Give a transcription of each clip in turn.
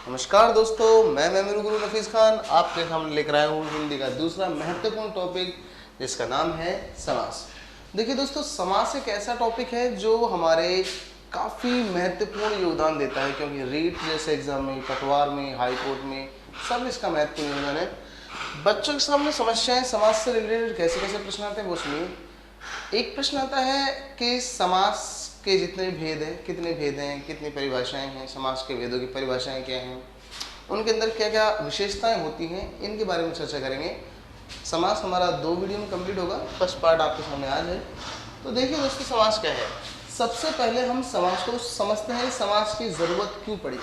नमस्कार दोस्तों, मैं मेरे गुरु नफीस खान आपके सामने लेकर आया हूँ हिंदी का दूसरा महत्वपूर्ण टॉपिक जिसका नाम है समास। देखिए दोस्तों, समास एक ऐसा टॉपिक है जो हमारे काफ़ी महत्वपूर्ण योगदान देता है, क्योंकि रीट जैसे एग्जाम में, पटवार में, हाई कोर्ट में सब इसका महत्वपूर्ण योगदान है। बच्चों के सामने समस्याएं समाज से रिलेटेड कैसे कैसे प्रश्न आते हैं वो सुनिए। एक प्रश्न आता है कि समास के जितने भेद हैं, कितने भेद हैं, कितनी परिभाषाएं हैं, समास के भेदों की परिभाषाएं क्या हैं, उनके अंदर क्या क्या विशेषताएं होती हैं, इनके बारे में चर्चा करेंगे। समास हमारा 2 वीडियो में कंप्लीट होगा। फर्स्ट पार्ट आपके सामने आज है। तो देखिए दोस्तों, समास क्या है। सबसे पहले हम समास को समझते हैं, समास की ज़रूरत क्यों पड़ी,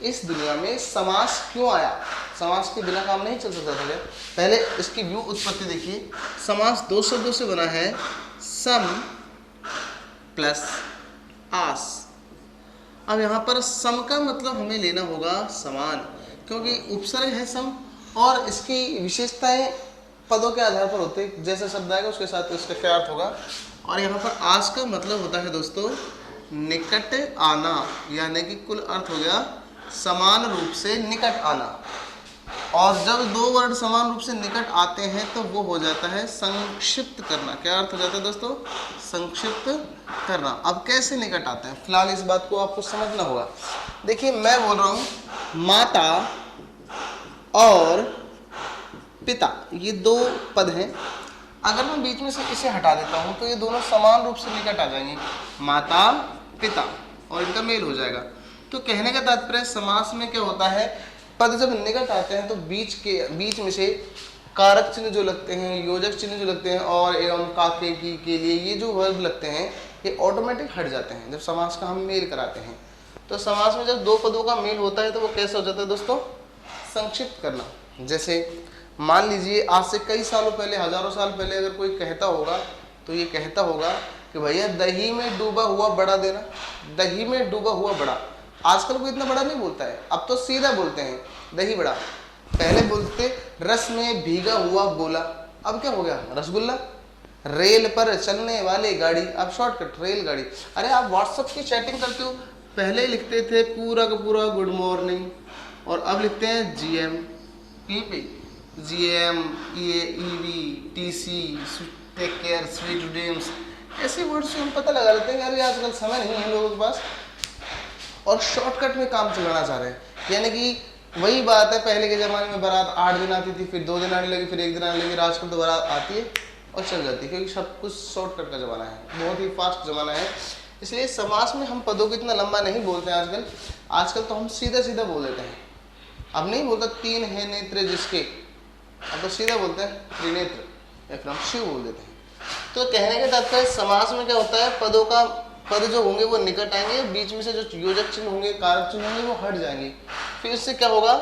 इस दुनिया में समास क्यों आया, समास के बिना काम नहीं चल सकता था। पहले इसकी व्यू उत्पत्ति देखिए। समास 2 शब्दों से बना है, सम प्लस आस। अब यहाँ पर सम का मतलब हमें लेना होगा समान, क्योंकि उपसर्ग है सम और इसकी विशेषताएं पदों के आधार पर होते हैं। जैसा शब्द आएगा उसके साथ उसका क्या अर्थ होगा। और यहाँ पर आस का मतलब होता है दोस्तों निकट आना, यानी कि कुल अर्थ हो गया समान रूप से निकट आना। और जब 2 वर्ड समान रूप से निकट आते हैं तो वो हो जाता है संक्षिप्त करना। क्या अर्थ हो जाता है दोस्तों? संक्षिप्त करना। अब कैसे निकट आते हैं, फिलहाल इस बात को आपको समझना होगा। देखिए, मैं बोल रहा हूं माता और पिता, ये 2 पद हैं। अगर मैं बीच में से इसे हटा देता हूं तो ये दोनों समान रूप से निकट आ जाएंगे, माता पिता, और इनका मेल हो जाएगा। तो कहने का तात्पर्य समास में क्या होता है, पद जब निकट आते हैं तो बीच में से कारक चिन्ह जो लगते हैं, योजक चिन्ह जो लगते हैं, और एवं काके की के लिए ये जो वर्ब लगते हैं ये ऑटोमेटिक हट जाते हैं जब समास का हम मेल कराते हैं। तो समास में जब 2 पदों का मेल होता है तो वो कैसे हो जाता है दोस्तों? संक्षिप्त करना। जैसे मान लीजिए आज से कई सालों पहले, हजारों साल पहले अगर कोई कहता होगा तो ये कहता होगा कि भैया दही में डूबा हुआ बड़ा देना। दही में डूबा हुआ बड़ा, आजकल कोई इतना बड़ा नहीं बोलता है, अब तो सीधा बोलते हैं दही बड़ा। पहले बोलते रस में भीगा हुआ गोला, अब क्या हो गया रसगुल्ला। रेल पर चलने वाली गाड़ी, अब शॉर्टकट रेलगाड़ी। अरे आप व्हाट्सएप की चैटिंग करते हो, पहले लिखते थे पूरा का पूरा गुड मॉर्निंग, और अब लिखते हैं GM PP, GM EV TC, take care, sweet dreams, ऐसे वर्ड से हम पता लगा लेते हैं। अरे आजकल समय नहीं है लोगों के पास और शॉर्टकट में काम चलाना चाह रहे हैं। यानी कि वही बात है, पहले के ज़माने में बारात 8 दिन आती थी, फिर 2 दिन आने लगी, फिर 1 दिन आने लगी। आजकल तो बारात आती है और चल जाती है, क्योंकि सब कुछ शॉर्टकट का ज़माना है, बहुत ही फास्ट ज़माना है। इसलिए समास में हम पदों को इतना लंबा नहीं बोलते हैं आजकल तो हम सीधा सीधा बोल देते हैं। अब नहीं बोलता 3 है नेत्र जिसके, अब तो सीधा बोलते हैं त्रिनेत्र या फिर हम शिव बोल देते हैं। तो कहने का तात्पर्य समास में क्या होता है, पद जो होंगे वो निकट आएंगे, बीच में से जो योजक चिन्ह होंगे, कारक चिन्ह होंगे वो हट जाएंगे। फिर इससे क्या होगा,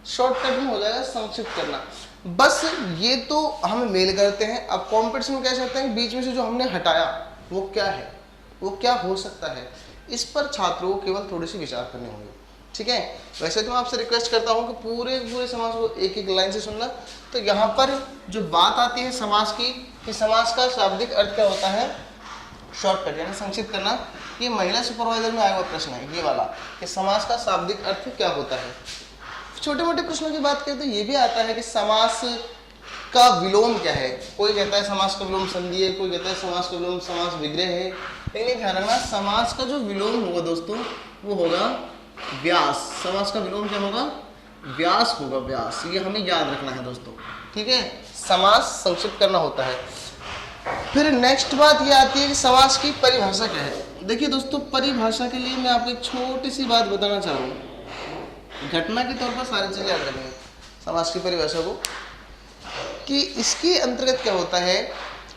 शॉर्टकट में हो जाएगा संक्षिप्त करना। बस ये तो हम मेल करते हैं। अब कॉम्पिटिशन में क्या चाहते हैं, बीच में से जो हमने हटाया वो क्या है, वो क्या हो सकता है, इस पर छात्रों को केवल थोड़ी सी विचार करने होंगे। ठीक है, वैसे तो मैं आपसे रिक्वेस्ट करता हूँ कि पूरे समास को एक एक लाइन से सुनना। तो यहाँ पर जो बात आती है समास की, कि समास का शाब्दिक अर्थ क्या होता है, शॉर्टकट यानी संक्षिप्त करना। ये महिला सुपरवाइजर में आया हुआ प्रश्न है ये वाला, कि समास का शाब्दिक अर्थ क्या होता है। छोटे मोटे प्रश्नों की बात करें तो ये भी आता है कि समास का विलोम क्या है। कोई कहता है समास का विलोम संधि है, कोई कहता है समास का विलोम समास विग्रह है। लेकिन ध्यान रखना, समास का जो विलोम होगा दोस्तों वो होगा व्यास। समास का विलोम क्या होगा, व्यास होगा, व्यास। ये हमें याद रखना है दोस्तों। ठीक है, समास संक्षिप्त करना होता है। फिर नेक्स्ट बात ये आती है कि समास की परिभाषा क्या है। देखिए दोस्तों, परिभाषा के लिए मैं आपको एक छोटी सी बात बताना चाह रहा हूँ, घटना के तौर पर सारी चीज़ें याद रखनी है समास की परिभाषा को। कि इसके अंतर्गत क्या होता है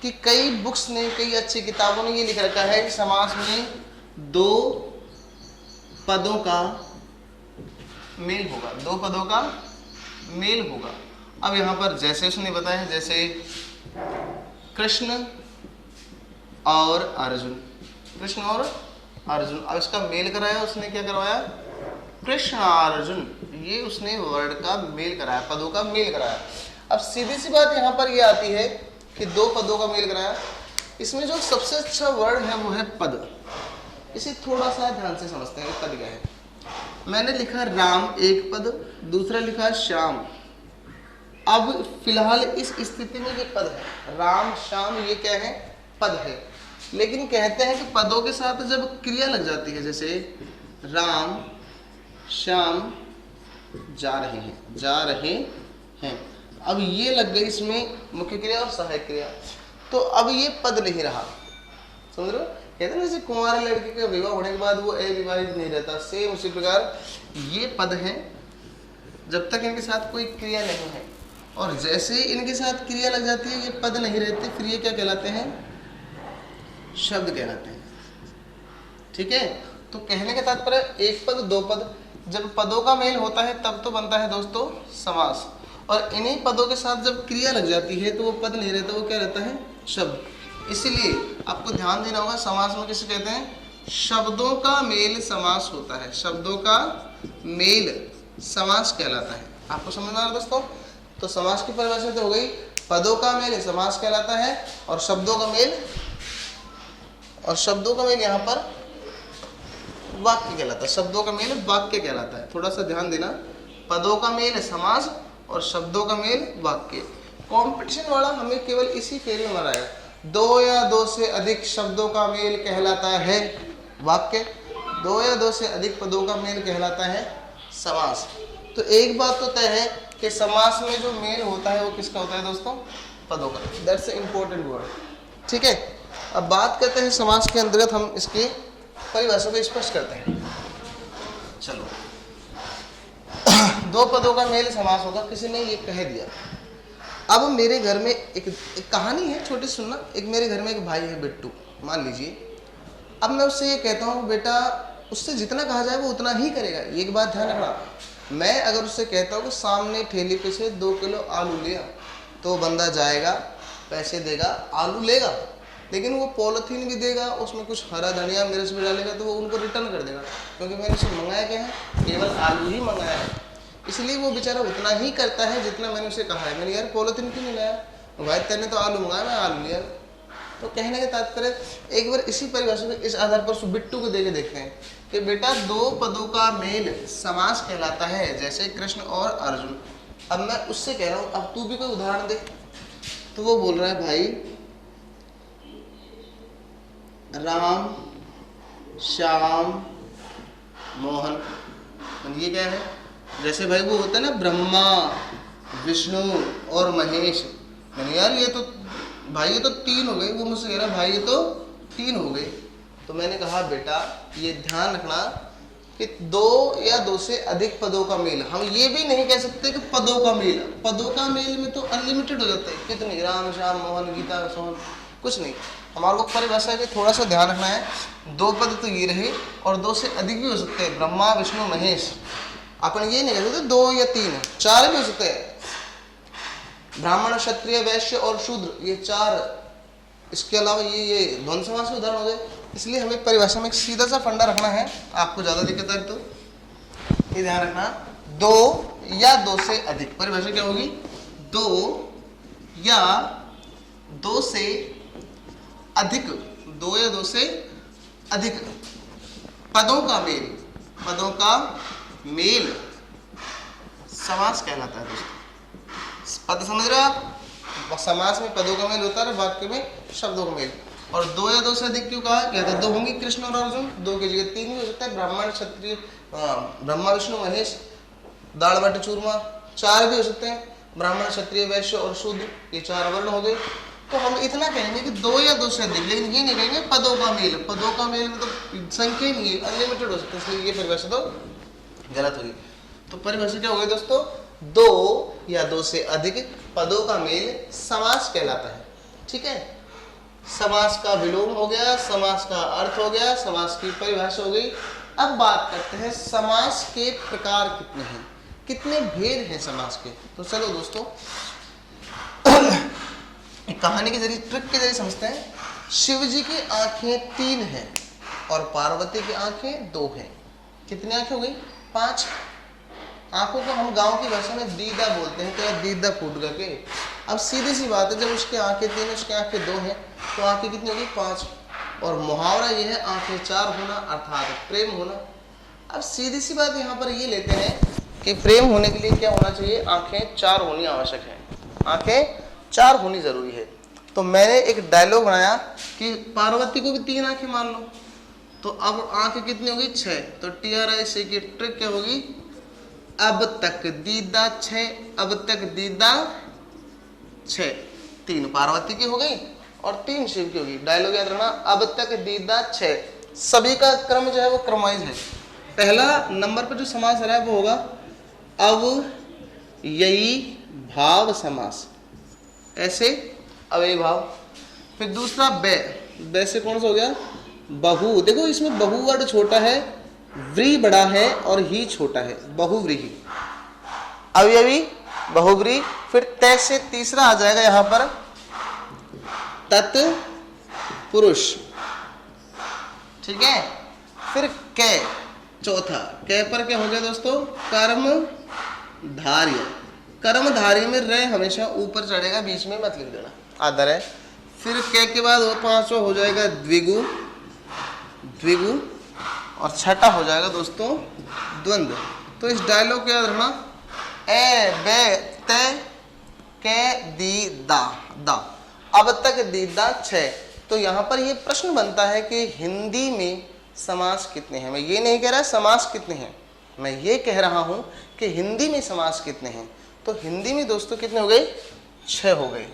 कि कई बुक्स ने, कई अच्छी किताबों ने ये लिख रखा है कि समास में 2 पदों का मेल होगा, 2 पदों का मेल होगा। अब यहाँ पर जैसे उसने बताया, जैसे कृष्ण और अर्जुन, कृष्ण और अर्जुन। अब इसका मेल कराया उसने, क्या करवाया, कृष्ण अर्जुन, ये उसने वर्ड का मेल कराया, पदों का मेल कराया। अब सीधी सी बात यहाँ पर ये आती है कि 2 पदों का मेल कराया। इसमें जो सबसे अच्छा वर्ड है वो है पद। इसे थोड़ा सा ध्यान से समझते हैं, पद क्या है। मैंने लिखा राम एक पद, दूसरा लिखा श्याम। अब फिलहाल इस स्थिति में ये पद है, राम श्याम ये क्या है, पद है। लेकिन कहते हैं कि पदों के साथ जब क्रिया लग जाती है, जैसे राम श्याम जा रहे हैं, अब ये लग गई इसमें मुख्य क्रिया और सहायक क्रिया, तो अब ये पद नहीं रहा। समझ रहे हो? कहते हैं जैसे कुंवारे लड़के का विवाह होने के बाद वो अविवाहित नहीं रहता, सेम उसी प्रकार ये पद हैं जब तक इनके साथ कोई क्रिया नहीं है, और जैसे इनके साथ क्रिया लग जाती है ये पद नहीं रहते, फिर ये क्या कहलाते हैं, शब्द कहलाते हैं। ठीक है, तो कहने का तात्पर्य एक पद दो पद, जब पदों का मेल होता है तब तो बनता है दोस्तों समास, और इन्हीं पदों के साथ जब क्रिया लग जाती है तो वो पद नहीं रहता, वो क्या रहता है, शब्द। इसीलिए आपको ध्यान देना होगा, समास में किसे कहते हैं, शब्दों का मेल समास होता है, शब्दों का मेल समास कहलाता है। आपको समझ में आ रहा है दोस्तों? तो समास की परिभाषा तो हो गई, पदों का मेल समास कहलाता है, और शब्दों का मेल यहाँ पर वाक्य कहलाता है, शब्दों का मेल वाक्य कहलाता है। थोड़ा सा ध्यान देना, पदों का मेल समास और शब्दों का मेल वाक्य। कंपटीशन वाला हमें केवल इसी फेर में मराया, दो या दो से अधिक शब्दों का मेल कहलाता है वाक्य, दो या दो से अधिक पदों का मेल कहलाता है समास। तो एक बात तो तय है कि समास में जो मेल होता है वो किसका होता है दोस्तों, पदों का। That's a important word. ठीक है, अब बात करते हैं समास के अंतर्गत हम इसकी परिभाषा को स्पष्ट करते हैं। चलो, दो पदों का मेल समास होगा, किसी ने ये कह दिया। अब मेरे घर में एक कहानी है छोटी, सुनना। एक मेरे घर में एक भाई है बिट्टू, मान लीजिए। अब मैं उससे ये कहता हूँ बेटा, उससे जितना कहा जाए वो उतना ही करेगा। एक बात ध्यान रखना, मैं अगर उससे कहता हूँ कि सामने ठेली पे से 2 किलो आलू ले आ, तो बंदा जाएगा, पैसे देगा, आलू लेगा, लेकिन वो पॉलिथीन भी देगा, उसमें कुछ हरा धनिया मिर्च भी डालेगा, तो वो उनको रिटर्न कर देगा, क्योंकि मैंने उसे मंगाया क्या है, केवल आलू ही मंगाया है। इसलिए वो बेचारा उतना ही करता है जितना मैंने उसे कहा है। मैंने यार पॉलिथीन क्यों नहीं लाया, भाई तेने तो आलू मंगाया, मैं आलू लिया। तो कहने का तात्पर्य, एक बार इसी परिभाषा को इस आधार पर बिट्टू को देके देखते हैं कि बेटा दो पदों का मेल समास कहलाता है, जैसे कृष्ण और अर्जुन। अब मैं उससे कह रहा हूँ, अब तू भी कोई उदाहरण दे। तो वो बोल रहा है भाई राम श्याम मोहन, ये क्या है, जैसे भाई वो होता है ना ब्रह्मा विष्णु और महेश। मैंने यार ये तो भाई ये तो 3 हो गए, वो मुझसे कह रहा भाई ये तो 3 हो गए। तो मैंने कहा बेटा ये ध्यान रखना कि 2 या 2 से अधिक पदों का मेल, हम ये भी नहीं कह सकते कि पदों का मेल। पदों का मेल में तो अनलिमिटेड हो जाता है, कितने, राम श्याम मोहन गीता सोहन, कुछ नहीं। हमारे को परिभाषा में थोड़ा सा ध्यान रखना है, 2 पद तो ये रहे और 2 से अधिक भी हो सकते हैं, ब्रह्मा विष्णु महेश। अपन ये नहीं कह सकते 2 या 3, 4 भी हो सकते हैं, ब्राह्मण क्षत्रिय वैश्य और शूद्र, ये 4। इसके अलावा ये द्वंद्व समास के उदाहरण हो गए। इसलिए हमें परिभाषा में एक सीधा सा फंडा रखना है, आपको ज्यादा दिक्कत है तो ये ध्यान रखना, 2 या 2 से अधिक। परिभाषा क्या होगी, 2 या 2 से अधिक, 2 या 2 से अधिक पदों का मेल, पदों का मेल समास कहलाता है दोस्तों। पद समझ रहे हो आप, समास में पदों का मेल होता है, वाक्य में शब्दों का मेल। और 2 या 2 से अधिक क्यों कहा, क्या था, 2 होंगे कृष्ण और अर्जुन, 2 की जगह 3 भी हो सकता है, ब्राह्मण क्षत्रिय ब्रह्मा विष्णु महेश, दाल बाटी चूरमा, 4 भी हो सकते हैं, ब्राह्मण क्षत्रिय वैश्य और शूद्र, ये 4 वर्ण हो गए। तो हम इतना कहेंगे कि 2 या 2 से अधिक, लेकिन ये नहीं कहेंगे पदों का मेल। पदों का मेल में तो संख्या ही नहीं है, अनलिमिटेड हो सकता है, इसलिए ये परिभाषा तो गलत हुई। तो परिभाषा क्या हो गई दोस्तों, 2 या 2 से अधिक पदों का मेल समास कहलाता है। ठीक है, समास का विलोम हो गया, समास का अर्थ हो गया, समास की परिभाषा हो गई। अब बात करते हैं समास के प्रकार कितने हैं, कितने भेद हैं समास के। तो चलो दोस्तों कहानी के जरिए, ट्रिक के जरिए समझते हैं। शिव जी की आंखें 3 हैं और पार्वती की आंखें 2 हैं। कितनी आंखें हो गई, 5। आंखों को हम गांव की भाषा में दीदा बोलते हैं, तो दीदा फूट करके। अब सीधी सी बात है, जब उसकी आंखें 3 उसकी आंखें 2 हैं, तो आंखें कितनी होगी, 5। और मुहावरा ये है आंखें 4 होना, अर्थात प्रेम होना। अब सीधी सी बात यहाँ पर ये लेते हैं कि प्रेम होने के लिए क्या होना चाहिए, आंखें 4 होनी आवश्यक है, आंखें 4 होनी जरूरी है। तो मैंने एक डायलॉग बनाया कि पार्वती को भी 3 आंखें मान लो, तो अब आंखें कितनी होगी 6, तो TRIC की ट्रिक क्या होगी, अब तक दीदा 6, अब तक दीदा 6, 3 पार्वती की हो गई और 3 शिव की होगी। डायलॉग याद रखना, अब तक दीदा 6। सभी का क्रम जो है वो क्रमवाइज है। पहला नंबर पर जो समास आ रहा है वो होगा अव्ययी भाव समास, ऐसे अव्ययी भाव। फिर दूसरा बे, बे से कौन सा हो गया, बहु। देखो इसमें बहु वर्ड छोटा है, व्री बड़ा है और ही छोटा है, बहुव्रीहि, अवयवी बहुव्री। फिर तय से तीसरा आ जाएगा यहां पर तत्पुरुष, ठीक है। फिर कै चौथा, कै पर क्या हो गया दोस्तों, कर्मधार्य। कर्मधार्य में रे हमेशा ऊपर चढ़ेगा, बीच में मत लिख देना, आदर है। फिर कै के बाद 5वां हो जाएगा द्विगु, द्विगु। और छठा हो जाएगा दोस्तों द्वंद्व। तो इस डायलॉग को याद रखना, ए बे ते के दी दा दा, अब तक दीदा 6। तो यहाँ पर ये प्रश्न बनता है कि हिंदी में समास कितने हैं। मैं ये नहीं कह रहा समास कितने हैं, मैं ये कह रहा हूं कि हिंदी में समास कितने हैं। तो हिंदी में दोस्तों कितने हो गए, 6 हो गए।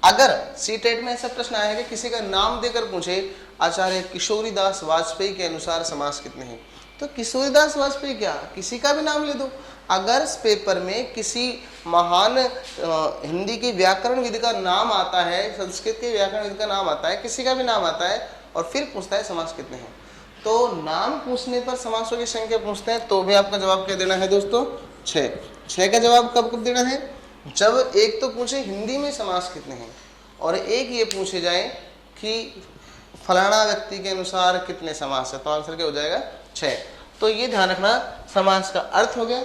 अगर सीटेट में ऐसा प्रश्न आया कि किसी का नाम देकर पूछे आचार्य किशोरीदास वाजपेयी के अनुसार समास कितने हैं, तो किशोरीदास वाजपेयी क्या, किसी का भी नाम ले दो। अगर पेपर में किसी महान हिंदी की व्याकरण विधि का नाम आता है, संस्कृत के व्याकरण विधि का नाम आता है, किसी का भी नाम आता है और फिर पूछता है समास कितने हैं, तो नाम पूछने पर समासों की संख्या पूछते हैं तो भी आपका जवाब क्या देना है दोस्तों, 6। 6 का जवाब कब कब देना है, जब एक तो पूछे हिंदी में समास कितने हैं और एक ये पूछे जाए कि फलाना व्यक्ति के अनुसार कितने समास है, तो आंसर क्या हो जाएगा 6। तो ये ध्यान रखना, समास का अर्थ हो गया,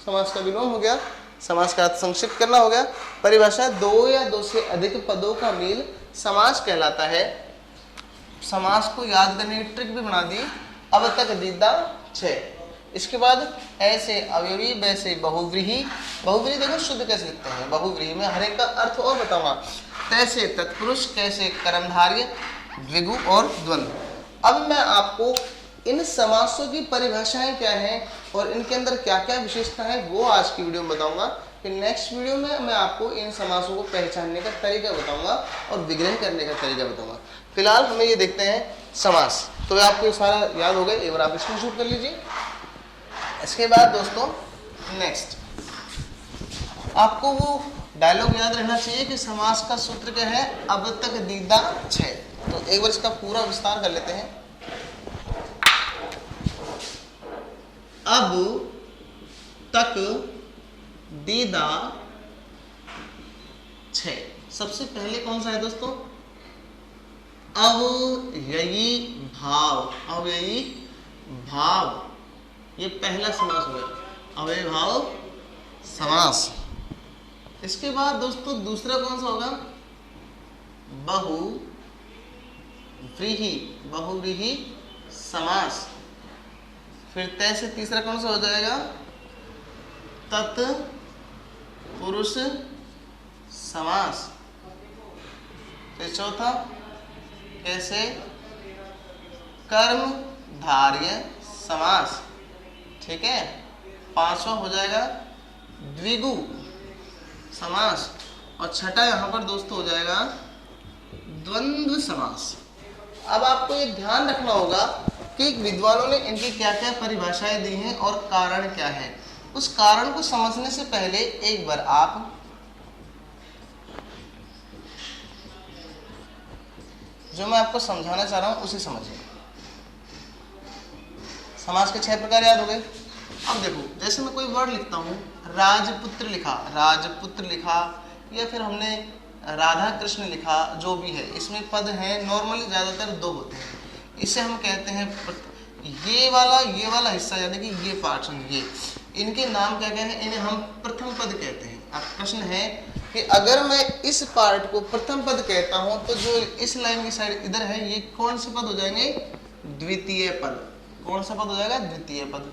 समास का विलोम हो गया, समास का अर्थ संक्षिप्त करना हो गया। परिभाषा 2 या 2 से अधिक पदों का मेल समास कहलाता है। समास को याद करने की ट्रिक भी बना दी, अब तक दीदा 6। इसके बाद ऐसे अवयवी, वैसे बहुव्रीहि। बहुव्रीहि देखो शुद्ध कैसे लिखते हैं, बहुव्रीहि में हर एक का अर्थ और बताऊंगा। तैसे तत्पुरुष, कैसे कर्मधार्य, द्विगु और द्वंद्व। अब मैं आपको इन समासों की परिभाषाएं क्या हैं और इनके अंदर क्या क्या विशेषता है वो आज की वीडियो में बताऊंगा। फिर नेक्स्ट वीडियो में मैं आपको इन समासों को पहचानने का तरीका बताऊंगा और विग्रह करने का तरीका बताऊंगा। फिलहाल हमें ये देखते हैं समास। तो आपको सारा याद हो गया, एक बार आप स्क्रीनशॉट कर लीजिए। इसके बाद दोस्तों नेक्स्ट आपको वो डायलॉग याद रहना चाहिए कि समास का सूत्र क्या है, अब तक दीदा 6। तो एक बार इसका पूरा विस्तार कर लेते हैं। अब तक दीदा 6, सबसे पहले कौन सा है दोस्तों, अव्ययी भाव। अव्ययी भाव ये पहला समास हो गया, अव्ययी भाव समास। इसके बाद दोस्तों दूसरा कौन सा होगा, बहुव्रीहि, बहुव्रीहि समास। फिर तय से तीसरा कौन सा हो जाएगा, तत्पुरुष समास। फिर चौथा कैसे, कर्मधार्य समास, ठीक है। 5वां हो जाएगा द्विगु समास और छठा यहाँ पर दोस्तों हो जाएगा द्वंद्व समास। अब आपको ये ध्यान रखना होगा कि विद्वानों ने इनकी क्या क्या परिभाषाएं दी हैं और कारण क्या है। उस कारण को समझने से पहले एक बार आप जो मैं आपको समझाना चाह रहा हूं उसे समझिए। समास के 6 प्रकार याद हो गए। अब देखो, जैसे मैं कोई वर्ड लिखता हूं, राजपुत्र लिखा, राजपुत्र लिखा, या फिर हमने राधा कृष्ण लिखा, जो भी है, इसमें पद हैं नॉर्मली ज़्यादातर 2 होते हैं। इसे हम कहते हैं ये वाला हिस्सा, यानी कि ये पार्ट, ये इनके नाम क्या क्या है, इन्हें हम प्रथम पद कहते हैं। अब प्रश्न है कि अगर मैं इस पार्ट को प्रथम पद कहता हूं तो जो इस लाइन की साइड इधर है ये कौन से पद हो जाएंगे, द्वितीय पद। कौन सा पद हो जाएगा? द्वितीय पद।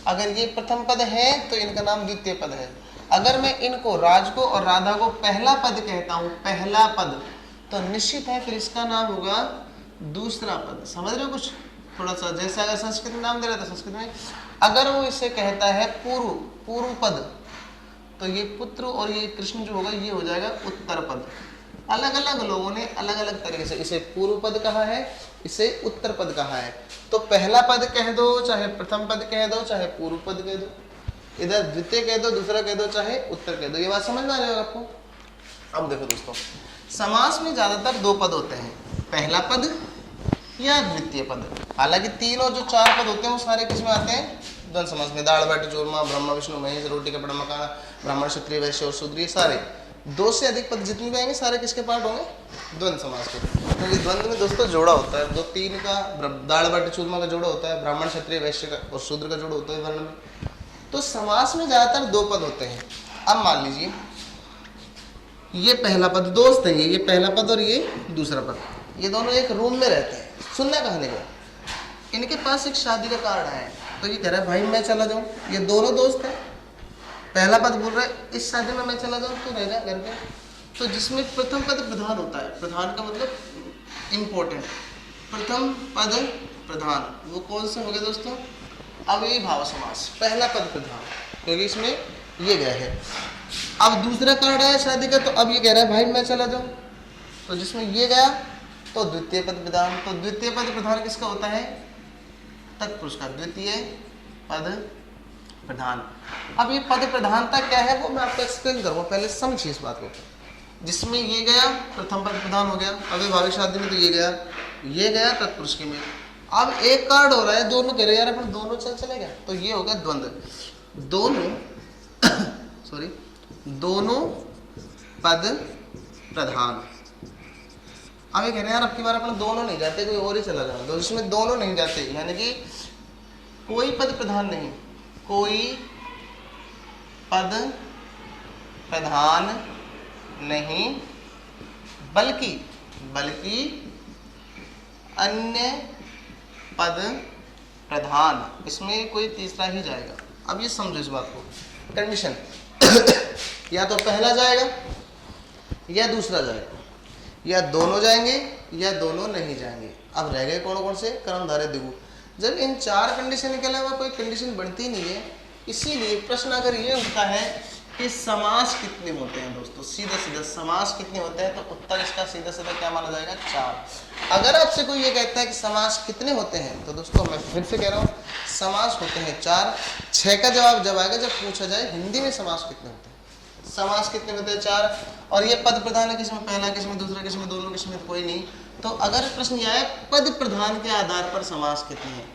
अगर ये प्रथम पद है तो इनका नाम द्वितीय पद है। अगर मैं इनको राज को और राधा को पहला पद कहता हूं, पहला पद, तो निश्चित है फिर इसका नाम होगा दूसरा पद। समझ रहे हो कुछ? थोड़ा सा जैसे अगर संस्कृत में नाम दे रहा था, संस्कृत में अगर वो इसे कहता है पूर्व पद, तो ये पुत्र और ये कृष्ण जो होगा ये हो जाएगा उत्तर पद। अलग अलग लोगों ने अलग अलग तरीके से इसे पूर्व पद कहा है, इसे उत्तर पद कहा है। तो पहला पद कह दो, चाहे प्रथम पद कह दो, चाहे पूर्व पद कह दो, इधर द्वितीय कह दो, दूसरा कह दो, चाहे उत्तर कह दो। ये बात समझ में आ रही होगा आपको? अब देखो दोस्तों, समास में ज्यादातर दो पद होते हैं, पहला पद या द्वितीय पद। हालांकि तीन और जो चार पद होते हैं वो सारे किस में आते हैं? द्वंद्व समास में। दाल बाटी चूरमा, ब्रह्मा विष्णु महेश, रोटी कपड़ा मकान, ब्राह्मण क्षत्रिय वैश्य और शूद्र, सारे दो से अधिक पद जितने भी आएंगे सारे किसके पार्ट होंगे? द्वंद्व समास के। क्योंकि द्वंद्व में दोस्तों जोड़ा होता है, दो तीन का, दाल बाटी चूरमा का जोड़ा होता है, ब्राह्मण क्षत्रिय वैश्य का और शूद्र का जोड़ा होता है वर्ण में। तो समास में ज्यादातर दो पद होते हैं। अब मान लीजिए ये पहला पद, दोस्त है ये पहला पद और ये दूसरा पद, ये दोनों एक रूम में रहते हैं। सुनना कहने को, इनके पास एक शादी का कार्ड है, तो ये कह रहा है भाई मैं चला जाऊं। ये दोनों दोस्त हैं, पहला पद बोल रहा है इस शादी में मैं चला जाऊं, तो रह जा घर पे। तो जिसमें प्रथम पद प्रधान होता है, प्रधान का मतलब इम्पोर्टेंट, प्रथम पद प्रधान, वो कौन से हो गए दोस्तों? अव्ययी भाव समास, पहला पद प्रधान, क्योंकि इसमें ये गया है। अब दूसरा कार्ड आया शादी का, तो अब ये कह रहा है भाई मैं चला जाऊं, तो जिसमें ये गया तो द्वितीय पद प्रधान। तो द्वितीय पद प्रधान किसका होता है? तत्पुरुष का, द्वितीय पद प्रधान। अब ये पद प्रधानता क्या है वो मैं आपको एक्सप्लेन करूंगा, पहले समझिए इस बात को। जिसमें ये गया प्रथम पद प्रधान हो गया, अभी भावी शादी में तो ये गया तत्पुरुष के में। अब एक कार्ड हो रहा है, दोनों कह रहे यार अपन दोनों चलेगा, तो ये हो गया द्वंद्व, दोनों पद प्रधान। अब ये कह रहे हैं यार अब की बार अपन दोनों नहीं जाते, कोई और ही चला जाए, तो जिसमें दोनों नहीं जाते यानी कि कोई पद प्रधान नहीं, कोई पद प्रधान नहीं, बल्कि अन्य पद प्रधान, इसमें कोई तीसरा ही जाएगा। अब ये समझो इस बात को, कंडीशन या तो पहला जाएगा या दूसरा जाएगा, या दोनों जाएंगे या दोनों नहीं जाएंगे। अब रह गए कौन कौन से? कर्मधारय द्विगु। जब इन चार कंडीशन के अलावा कोई कंडीशन बनती नहीं है, इसीलिए प्रश्न अगर ये उठता है कि समास कितने होते हैं दोस्तों, सीधा समास कितने होते हैं, तो उत्तर इसका सीधा क्या माना जाएगा? 4। अगर आपसे कोई ये कहता है कि समास कितने होते हैं, तो दोस्तों मैं फिर से कह रहा हूँ समास होते हैं 4। 6 का जवाब जब आएगा जब पूछा जाए हिंदी में समास कितने होते हैं। समास कितने होते हैं? 4। और ये पद प्रधान है, किसमें पहला, किसमें दूसरा, किसमें दोनों, किसमें कोई नहीं। तो अगर प्रश्न यह है पद प्रधान के आधार पर समास कितने हैं,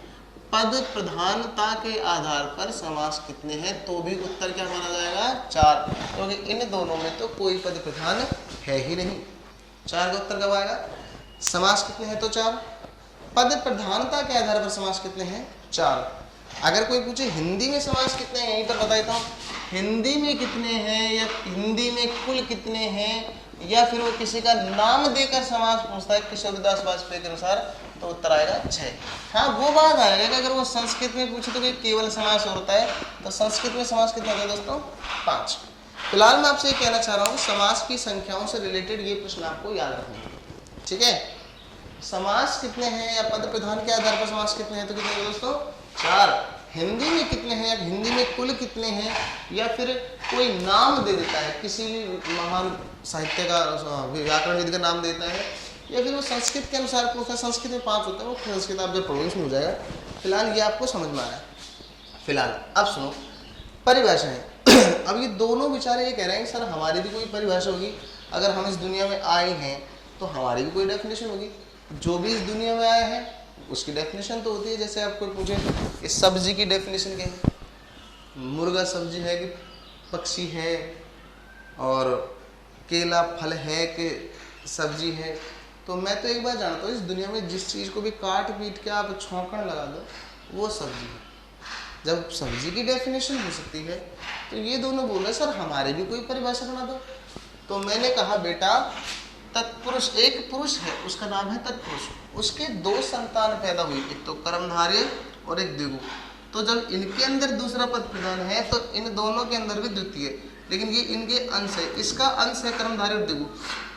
पद प्रधानता के आधार पर समास कितने हैं, तो भी उत्तर क्या माना जाएगा? 4, क्योंकि इन दोनों में तो कोई पद प्रधान है ही नहीं। 4 का उत्तर कब आएगा? समास कितने हैं तो 4, पद प्रधानता के आधार पर समास कितने हैं? 4। अगर कोई पूछे हिंदी में समास कितने हैं, यहीं पर बता देता हूँ, हिंदी में कितने हैं या हिंदी में कुल कितने हैं, या फिर वो किसी का नाम देकर समास पूछता है किशोरदास वाजपेयी के अनुसार, तो उत्तर आएगा 6। हाँ वो बात आएगा कि अगर वो संस्कृत में पूछे तो कोई केवल समास होता है, तो संस्कृत में समास कितने होते हैं दोस्तों? 5। फिलहाल मैं आपसे ये कहना चाह रहा हूँ समास की संख्याओं से रिलेटेड ये प्रश्न आपको याद रखना है, ठीक है? समास कितने हैं या पद प्रधान के आधार पर समास कितने हैं, तो कितने हैं दोस्तों? 4। हिंदी में कितने हैं या हिंदी में कुल कितने हैं, या फिर कोई नाम दे देता है, किसी भी महान साहित्यकार व्याकरणविद का नाम देता है, या फिर वो संस्कृत के अनुसार पूछता है। संस्कृत में 5 होता है, वो संस्कृत आप जब पढ़ोगे हो जाएगा। फिलहाल ये आपको समझ में आ रहा है। फिलहाल अब सुनो परिभाषाएं। अब ये दोनों बेचारे ये कह रहे हैं सर हमारी भी कोई परिभाषा होगी, अगर हम इस दुनिया में आए हैं तो हमारी भी कोई डेफिनेशन होगी। जो भी इस दुनिया में आया है उसकी डेफिनेशन तो होती है। जैसे आपको पूछे इस सब्जी की डेफिनेशन क्या है, मुर्गा सब्जी है कि पक्षी है, और केला फल है कि सब्जी है। तो मैं तो एक बार जानता हूँ इस दुनिया में जिस चीज़ को भी काट पीट के आप छौंकण लगा दो वो सब्जी है। जब सब्जी की डेफिनेशन हो सकती है तो ये दोनों बोल रहे सर हमारे भी कोई परिभाषा बना दो। तो मैंने कहा बेटा तत्पुरुष, एक पुरुष है उसका नाम है तत्पुरुष, उसके 2 संतान पैदा हुई, एक तो कर्मधारय और एक द्विगु। तो जब इनके अंदर दूसरा पद प्रधान है तो इन दोनों के अंदर भी द्वितीय, लेकिन ये इनके अंश है, इसका अंश है कर्मधारय और द्विगु,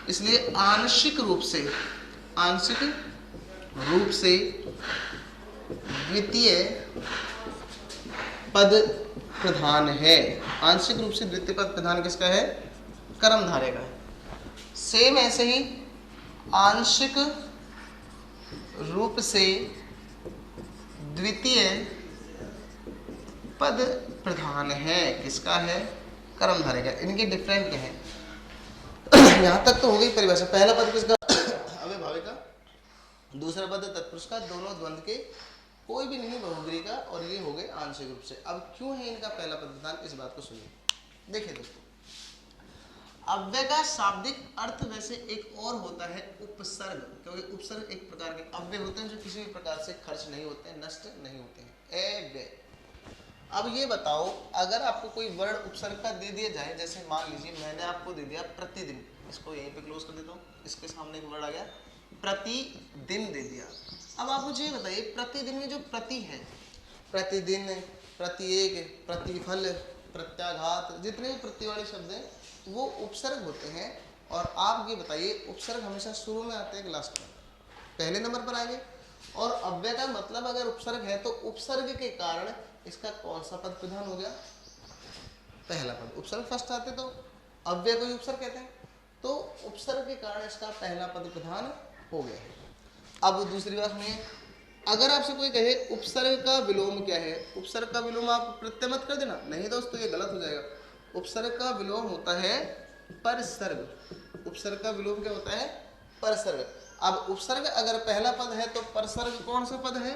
इसलिए आंशिक रूप से द्वितीय पद प्रधान है। आंशिक रूप से द्वितीय पद प्रधान किसका है? कर्मधारय का है। सेम ऐसे ही आंशिक रूप से द्वितीय पद प्रधान है, किसका है? कर्मधारय का। इनके डिफरेंट क्या है? यहां तक तो हो गई परिभाषा। पहला पद किसका? अव्ययभावी का, दूसरा पद तत्पुरुष का, दोनों द्वंद्व के, कोई भी नहीं बहुब्री का, और ये हो गए आंशिक रूप से। अब क्यों है इनका पहला पद प्रधान, इस बात को सुनिए। देखिए दोस्तों, अव्यय का शाब्दिक अर्थ वैसे एक और होता है उपसर्ग, क्योंकि उपसर्ग एक प्रकार के अव्यय होते हैं जो किसी भी प्रकार से खर्च नहीं होते हैं, नष्ट नहीं होते हैं, अव्यय। अब ये बताओ, अगर आपको कोई वर्ड उपसर्ग का दे दिया जाए, जैसे मान लीजिए मैंने आपको दे दिया प्रतिदिन, इसको यहीं पे क्लोज कर देता हूँ, इसके सामने एक वर्ड आ गया प्रतिदिन दे दिया। अब आप मुझे ये बताइए, प्रतिदिन में जो प्रति है, प्रतिदिन, प्रत्येक, प्रतिफल, प्रत्याघात, जितने भी प्रति वाले शब्द हैं वो उपसर्ग होते हैं। और आप ये बताइए, उपसर्ग हमेशा शुरू में आते हैं कि लास्ट में? पहले नंबर पर आएंगे। और अव्यय का मतलब अगर उपसर्ग है तो उपसर्ग के कारण इसका कौन सा पद प्रधान हो गया? पहला पद। उपसर्ग फर्स्ट आते तो अव्यय को ही उपसर्ग कहते हैं, तो उपसर्ग के कारण इसका पहला पद प्रधान हो गया। अब दूसरी बात सुनिए, अगर आपसे कोई कहे उपसर्ग का विलोम क्या है, उपसर्ग का विलोम आप प्रत्यय मत कर देना, नहीं दोस्तों ये गलत हो जाएगा। उपसर्ग का विलोम होता है परसर्ग। उपसर्ग का विलोम क्या होता है? परसर्ग। अब उपसर्ग अगर पहला पद है तो परसर्ग कौन सा पद है?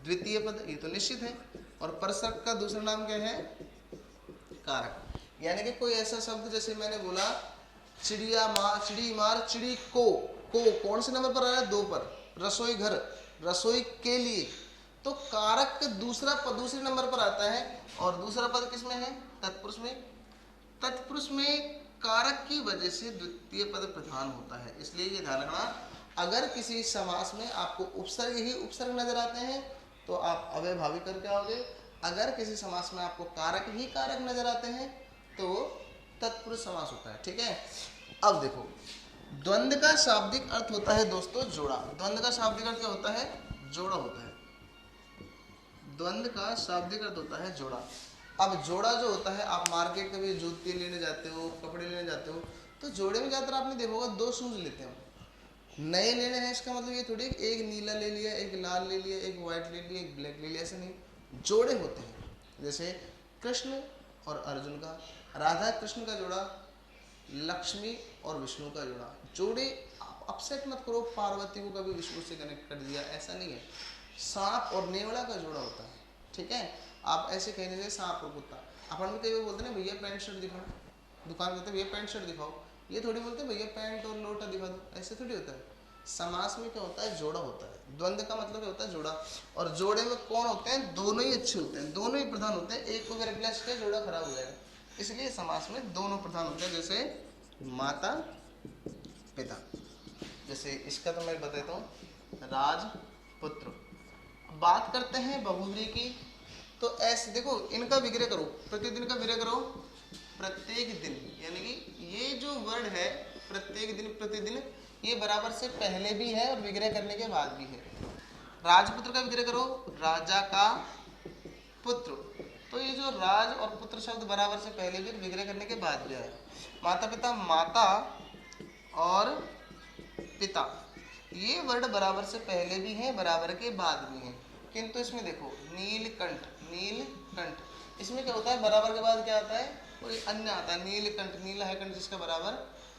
द्वितीय पद, ये तो निश्चित है। और परसर्ग का दूसरा नाम क्या है? कारक। यानी कि कोई ऐसा शब्द, जैसे मैंने बोला चिड़िया मार, चिड़ी मार, चिड़ी को कौन से नंबर पर आ रहा है? 2 पर। रसोई घर, रसोई के लिए, तो कारक दूसरा पद दूसरे नंबर पर आता है। और दूसरा पद किसमें है? तत्पुरुष में। तत्पुरुष में कारक की वजह से द्वितीय पद प्रधान होता है। इसलिए ये ध्यान रखना, अगर किसी समास में आपको उपसर्ग ही उपसर्ग नजर आते हैं तो आप अव्ययभावी करके आओगे। अगर किसी समास में आपको कारक ही कारक नजर आते हैं तो तत्पुरुष समास होता है। ठीक है। अब देखो, द्वंद्व का शाब्दिक अर्थ होता है दोस्तों जोड़ा। द्वंद्व का शाब्दिक अर्थ क्या होता है? जोड़ा होता है। द्वंद्व का शाब्दिक अर्थ होता है जोड़ा। अब जोड़ा जो होता है, आप मार्केट कभी जूते लेने जाते हो, कपड़े लेने जाते हो, तो जोड़े में ज्यादातर आपने देखा होगा 2 शूज लेते हो। नए लेने हैं इसका मतलब ये थोड़ी एक नीला ले लिया, एक लाल ले लिया, एक व्हाइट ले लिया, एक ब्लैक ले लिया, ऐसा नहीं। जोड़े होते हैं, जैसे कृष्ण और अर्जुन का, राधा कृष्ण का जोड़ा, लक्ष्मी और विष्णु का जोड़ा। जोड़े अपसेट मत करो, पार्वती को कभी विष्णु से कनेक्ट कर दिया, ऐसा नहीं है। सांप और नेवला का जोड़ा होता है। ठीक है। आप ऐसे कहने से सांप और कुत्ता, अपन भी कई बार बोलते हैं भैया पैंट शर्ट दिखाओ, दुकान कहते हैं भैया पैंट शर्ट दिखाओ, ये थोड़ी बोलते हैं भैया पैंट और लोटा दिखा दो, ऐसे थोड़ी होता है। समास में क्या होता है? जोड़ा होता है। द्वंद्व का मतलब क्या होता है? जोड़ा। और जोड़े में कौन होते हैं? दोनों ही अच्छे होते हैं, दोनों ही प्रधान होते हैं। एक को भी रिप्लेस किया जोड़ा खराब हो जाएगा, इसलिए समास में दोनों प्रधान होते हैं। जैसे माता पिता, जैसे इसका तो मैं बताता हूँ, राजपुत्र। बात करते हैं बहुव्रीहि की, तो ऐसे देखो, इनका विग्रह करो, प्रतिदिन का विग्रह करो, प्रत्येक दिन, यानी कि ये जो वर्ड है प्रत्येक दिन, प्रतिदिन, ये बराबर से पहले भी है और विग्रह करने के बाद भी है। राजपुत्र का विग्रह करो, राजा का पुत्र, तो ये जो राज और पुत्र शब्द बराबर से पहले भी, विग्रह करने के बाद भी आया। माता पिता, माता और पिता, ये वर्ड बराबर से पहले भी है, बराबर के बाद भी है। किंतु इसमें देखो, नीलकंठ, नीलकंठ, इसमें क्या होता है? बराबर के बाद क्या आता है? कोई अन्य आता है। नीलकंठ, नीला है कंठ जिसका बराबर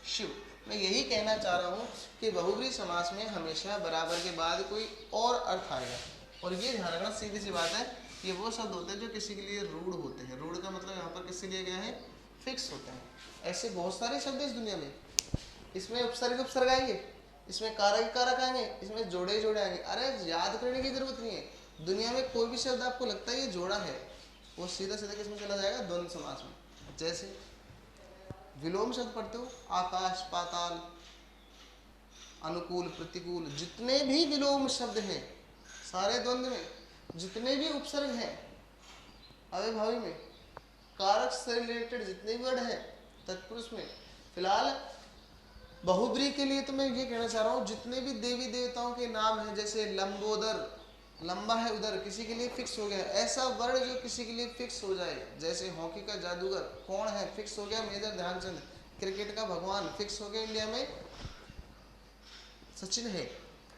शिव। मैं यही कहना चाह रहा हूँ कि बहुव्रीहि समास में हमेशा बराबर के बाद कोई और अर्थ आएगा। और ये ध्यान रखना, सीधी सी बात है, ये वो शब्द होते हैं जो किसी के लिए रूढ़ होते हैं। रूढ़ का मतलब यहाँ पर किससे लिया गया है? फिक्स होते हैं। ऐसे बहुत सारे शब्द इस दुनिया में, इसमें उपसर्ग उपसर्ग आएंगे, इसमें कारक कारक आएंगे, इसमें जोड़े जोड़े आएंगे। अरे याद करने की जरूरत नहीं है। दुनिया में कोई भी शब्द आपको लगता है ये जोड़ा है, वो सीधा सीधा किसमें चला जाएगा? द्वंद्व समास में। जैसे विलोम शब्द पढ़ते हो, आकाश, पाताल, अनुकूल, प्रतिकूल, जितने भी विलोम शब्द हैं सारे द्वंद्व में। जितने भी उपसर्ग हैं अव्ययभावी में, कारक से रिलेटेड जितने भी वर्ड हैं तत्पुरुष में, फिलहाल बहुब्री के लिए तो मैं ये कहना चाह रहा हूँ जितने भी देवी देवताओं के नाम हैं, जैसे लंबोदर, लंबा है उधर, किसी के लिए फिक्स हो गया, ऐसा वर्ड जो किसी के लिए फिक्स हो जाए, जैसे हॉकी का जादूगर कौन है, फिक्स हो गया मेजर ध्यानचंद, क्रिकेट का भगवान फिक्स हो गया इंडिया में सचिन है,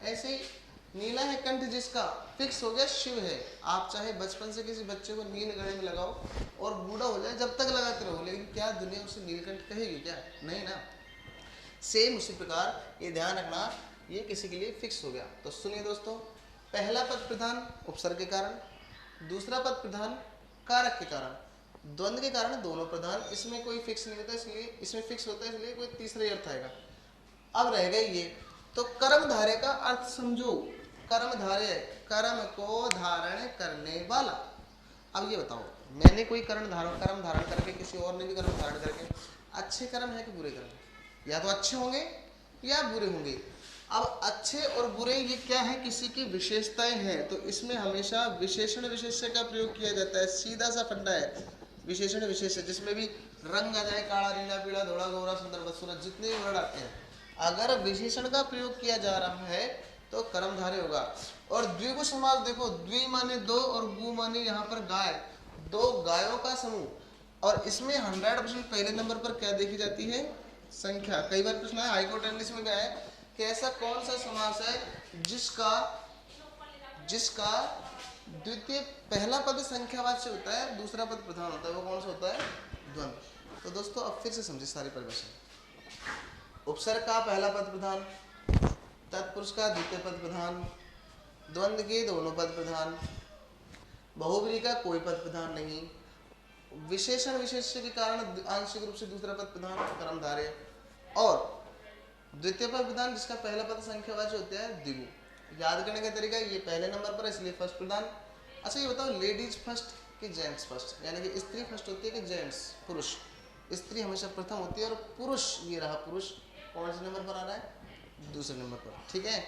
ऐसे ही नीला है कंठ जिसका, फिक्स हो गया शिव है। आप चाहे बचपन से किसी बच्चे को नील गले में लगाओ और बूढ़ा हो जाए जब तक लगाते रहो, लेकिन क्या दुनिया उसे नीलकंठ कहेगी? क्या नहीं ना। सेम उसी प्रकार ये ध्यान रखना, ये किसी के लिए फिक्स हो गया। तो सुनिए दोस्तों, पहला पद प्रधान उपसर्ग के कारण, दूसरा पद प्रधान कारक के कारण, द्वंद्व के कारण दोनों प्रधान, इसमें कोई फिक्स नहीं होता इसलिए, इसमें फिक्स होता है इसलिए कोई तीसरा ही अर्थ आएगा। अब रह गई ये, तो कर्म धारय का अर्थ समझो। कर्म धारय, कर्म को धारण करने वाला। अब ये बताओ, मैंने कोई कर्म धारण करके, किसी और ने भी कर्म धारण करके, अच्छे कर्म है कि बुरे कर्म? या तो अच्छे होंगे या बुरे होंगे। अब अच्छे और बुरे ये क्या है, किसी की विशेषताएं हैं, तो इसमें हमेशा विशेषण विशेष्य का प्रयोग किया जाता है, सीधा सा फंडा है विशेषण विशेष्य, जिसमें भी रंग आ जाए, काला नीला पीला धोला गोरा सुंदर बदसूरत, जितने भी वर्ड आते हैं, अगर विशेषण का प्रयोग किया जा रहा है तो कर्मधारय होगा। और द्विगु समास देखो, द्वि माने दो और गु माने यहाँ पर गाय, दो गायों का समूह, और इसमें 100% पहले नंबर पर क्या देखी जाती है? संख्या। कई बार प्रश्न है हाईकोर्ट इंग्लिश में गया है कि ऐसा कौन सा समास है जिसका द्वितीय पहला पद संख्यावाच्य होता है, दूसरा पद प्रधान होता है, वो कौन सा होता है? द्वंद्व। तो दोस्तों अब फिर से समझिए सारी परिभाषा। उपसर्ग का पहला पद प्रधान, तत्पुरुष का द्वितीय पद प्रधान, द्वंद्व के दोनों पद प्रधान, बहुब्री का कोई पद प्रधान नहीं, विशेषण विशेष्य के कारण आंशिक रूप से दूसरा पद प्रधान कर्मधारय, और द्वितीय पद प्रधान जिसका पहला पद संख्यावाची होता है द्विगु। याद करने का तरीका, ये पहले नंबर पर इसलिए फर्स्ट प्रधान। अच्छा ये बताओ, लेडीज फर्स्ट कि जेंट्स फर्स्ट, यानी कि स्त्री फर्स्ट होती है कि जेंट्स पुरुष? स्त्री हमेशा प्रथम होती है, और पुरुष, ये रहा पुरुष, कौन से नंबर पर आ रहा है? दूसरे नंबर पर। ठीक है,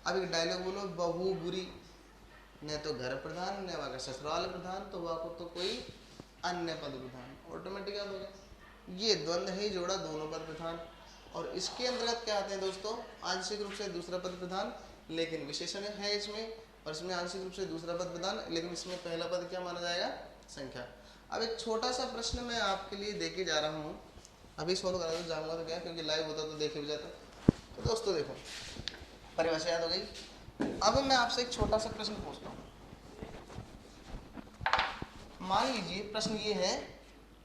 अब एक डायलॉग बोलो, बहु बुरी, न तो घर प्रधान न वहाँ का ससुराल प्रधान, तो वहाँ को तो कोई अन्य पद प्रधान, ऑटोमेटिक याद हो गया। ये द्वंद्व है जोड़ा, दोनों पद प्रधान, और इसके अंतर्गत क्या आते हैं दोस्तों? आंशिक रूप से दूसरा पद प्रधान, लेकिन विशेषण है इसमें, और इसमें आंशिक रूप से दूसरा पद प्रधान, लेकिन इसमें पहला पद क्या माना जाएगा? संख्या। अब एक छोटा सा प्रश्न मैं आपके लिए देके जा रहा हूँ, अभी सोल्व करा दो, जाऊँगा तो क्या, क्योंकि लाइव होता तो देखे भी जाता। तो दोस्तों देखो, परिभाषा याद हो गई। अब मैं आपसे एक छोटा सा प्रश्न पूछता हूँ। मान लीजिए प्रश्न ये है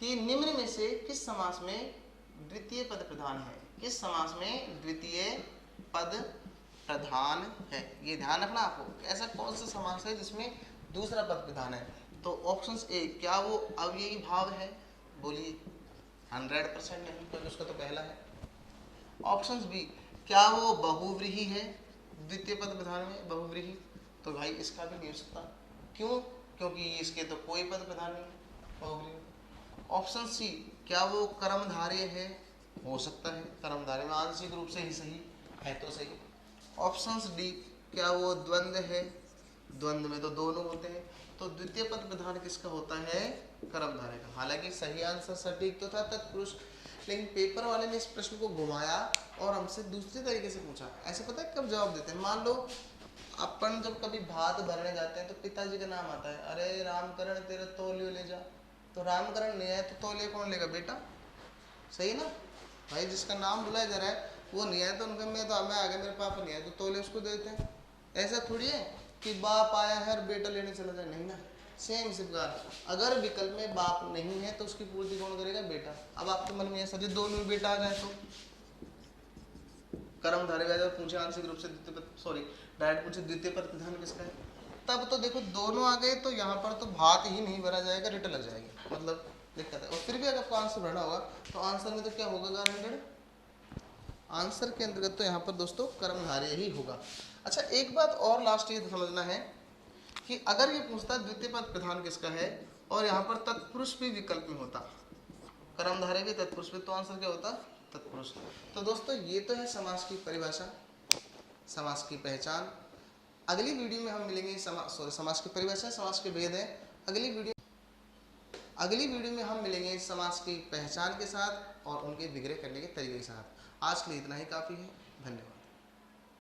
कि निम्न में से किस समास में द्वितीय पद प्रधान है? किस समास में द्वितीय पद प्रधान है? ये ध्यान रखना आपको, ऐसा कौन सा समास है जिसमें दूसरा पद प्रधान है? तो ऑप्शंस ए, क्या वो अव्ययी भाव है? बोलिए 100% नहीं, क्योंकि उसका तो पहला है। ऑप्शंस बी, क्या वो बहुव्रीहि है? द्वितीय पद प्रधान में बहुव्रीहि, तो भाई इसका भी नहीं हो सकता। क्यों? क्योंकि इसके तो कोई पद प्रधान नहीं है बहुव्रीहि। ऑप्शन सी, क्या वो कर्मधारय है? हो सकता है, कर्मधारय में आंशिक रूप से ही सही है तो सही। ऑप्शंस डी, क्या वो द्वंद्व है? द्वंद्व में तो दोनों होते हैं, तो द्वितीय पद प्रधान किसका होता है? कर्मधारय का। हालांकि सही आंसर सटीक तो था तत्पुरुष, लेकिन पेपर वाले ने इस प्रश्न को घुमाया और हमसे दूसरे तरीके से पूछा। ऐसे पता है कब जवाब देते हैं? मान लो अपन जब कभी भात भरने जाते हैं तो पिताजी का नाम आता है, अरे रामकरण तेरा तौलियो ले जा, तो रामकरण नहीं आया तो तौलियो कौन लेगा? बेटा। सही ना भाई, जिसका नाम बुलाया जा रहा है वो नहीं आया तो उनका मैं आ गया, मेरे पापा नहीं आए तो तौलियो उसको देते हैं। ऐसा थोड़ी है कि बाप आया है और बेटा लेने चला जाए, नहीं ना। सेम इसी प्रकार, अगर विकल्प में बाप नहीं है तो उसकी पूर्ति कौन करेगा? बेटा। अब आपके मन में ऐसा जो दोनों में बेटा आ जाए तो कर्मधारय पूछे आंशिक रूप से द्वितीय पद, सॉरी डायरेक्ट पूछे द्वितीय पद प्रधान किसका है, तब तो देखो दोनों आ गए तो यहाँ पर तो भात ही नहीं भरा जाएगा, रिटर्न लग जाएगी, मतलब दिक्कत है। और फिर भी अगर आपको आंसर भरना होगा तो आंसर में तो क्या होगा? गारंटेड आंसर के अंतर्गत तो यहाँ पर दोस्तों कर्मधारय ही होगा। अच्छा एक बात और लास्ट ये समझना है कि अगर ये पूछता द्वितीय पद प्रधान किसका है और यहाँ पर तत्पुरुष भी विकल्प में होता, कर्मधारय भी तत्पुरुष भी, तो आंसर क्या होता? तत्पुरुष। तो दोस्तों ये तो है समास की परिभाषा, समास की पहचान। अगली वीडियो में हम मिलेंगे समास की परिभाषा, समास के भेद हैं। अगली वीडियो में हम मिलेंगे समास की पहचान के साथ और उनके विग्रह करने के तरीके के साथ। आज के लिए इतना ही काफ़ी है। धन्यवाद।